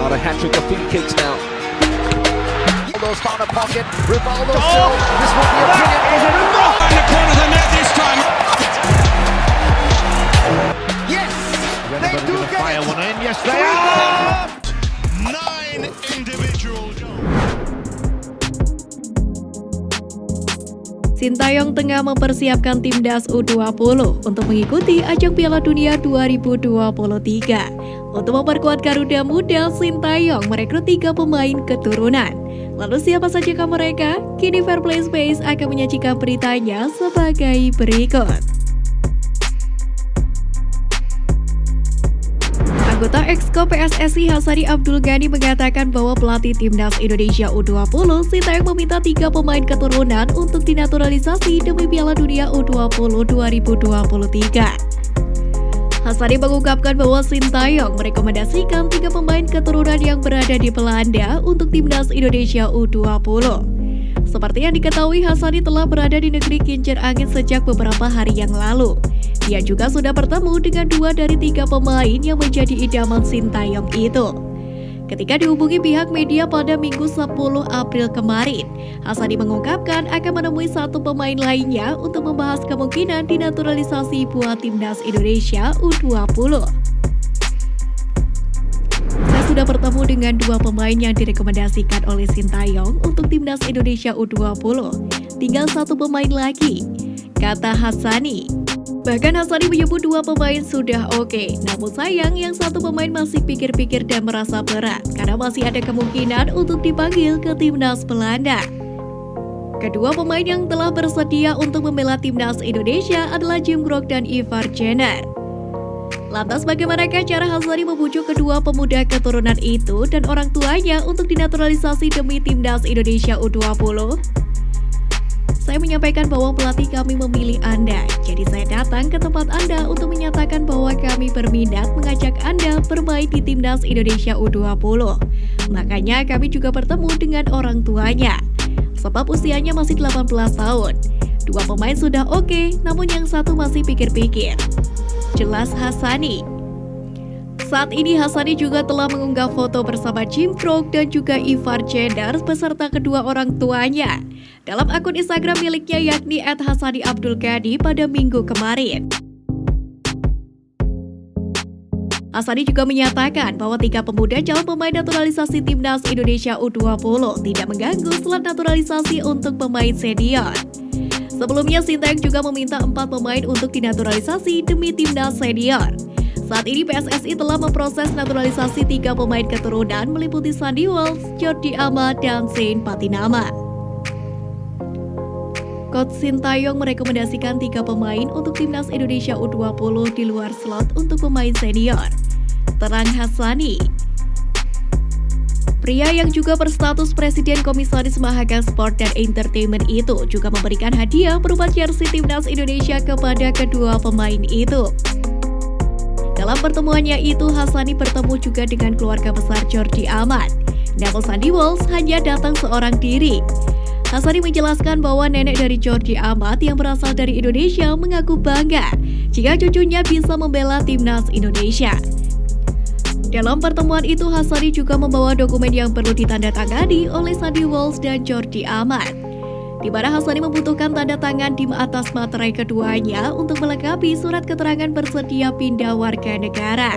Hazard, a hat-trick of free kicks now. Ronaldo's found a pocket. Rivaldo still. This will be a brilliant. In the corner of the net this time. Yes, they do get Fire it. one in. Yes, they are. 9 individual goals. Sintayong tengah mempersiapkan timnas U20 untuk mengikuti ajang Piala Dunia 2023. Untuk memperkuat Garuda Muda, Sintayong merekrut 3 pemain keturunan. Lalu siapa sajakah mereka? Kini Fairplay Space akan menyajikan beritanya sebagai berikut. Anggota Exco PSSI Hassani Abdul Ghani mengatakan bahwa pelatih timnas Indonesia U20 Sintayong meminta 3 pemain keturunan untuk dinaturalisasi demi Piala Dunia U20 2023. Hassani mengungkapkan bahwa Sintayong merekomendasikan 3 pemain keturunan yang berada di Belanda untuk timnas Indonesia U20. Seperti yang diketahui, Hassani telah berada di negeri kincir angin sejak beberapa hari yang lalu. Dia juga sudah bertemu dengan 2 dari 3 pemain yang menjadi idaman Sintayong itu. Ketika dihubungi pihak media pada Minggu 10 April kemarin, Hassani mengungkapkan akan menemui 1 pemain lainnya untuk membahas kemungkinan dinaturalisasi buat timnas Indonesia U20. Saya sudah bertemu dengan 2 pemain yang direkomendasikan oleh Sintayong untuk timnas Indonesia U20. Tinggal 1 pemain lagi, kata Hassani. Bahkan Hassani menyebut 2 pemain sudah oke, namun sayang yang 1 pemain masih pikir-pikir dan merasa berat karena masih ada kemungkinan untuk dipanggil ke timnas Belanda. Kedua pemain yang telah bersedia untuk membela timnas Indonesia adalah Jim Grok dan Ivar Jenner. Lantas bagaimanakah cara Hassani membujuk kedua pemuda keturunan itu dan orang tuanya untuk dinaturalisasi demi timnas Indonesia U20? Saya menyampaikan bahwa pelatih kami memilih Anda, jadi saya datang ke tempat Anda untuk menyatakan bahwa kami berminat mengajak Anda bermain di timnas Indonesia U20. Makanya kami juga bertemu dengan orang tuanya, sebab usianya masih 18 tahun. 2 pemain sudah oke, namun yang 1 masih pikir-pikir. Jelas Hassani. Saat ini Hassani juga telah mengunggah foto bersama Jim Grok dan juga Ivar Jenner beserta kedua orang tuanya dalam akun Instagram miliknya yakni @hassaniabdulghani pada Minggu kemarin. Hassani juga menyatakan bahwa 3 pemuda calon pemain naturalisasi timnas Indonesia U20 tidak mengganggu slot naturalisasi untuk pemain senior. Sebelumnya Sintayong juga meminta 4 pemain untuk dinaturalisasi demi timnas senior. Saat ini PSSI telah memproses naturalisasi 3 pemain keturunan meliputi Sandy Walsh, Jordi Amat, dan Zain Patinama. Coach Sintayong merekomendasikan 3 pemain untuk timnas Indonesia U20 di luar slot untuk pemain senior, terang Hassani. Pria yang juga berstatus Presiden Komisaris Mahaka Sport dan Entertainment itu juga memberikan hadiah berupa jersey timnas Indonesia kepada kedua pemain itu. Dalam pertemuannya itu, Hassani bertemu juga dengan keluarga besar Jordi Amat. Namun Sandy Walsh hanya datang seorang diri. Hassani menjelaskan bahwa nenek dari Jordi Amat yang berasal dari Indonesia mengaku bangga jika cucunya bisa membela timnas Indonesia. Dalam pertemuan itu, Hassani juga membawa dokumen yang perlu ditandatangani oleh Sandy Walsh dan Jordi Amat, di mana Hassani membutuhkan tanda tangan di atas materai keduanya untuk melengkapi surat keterangan bersedia pindah warga negara.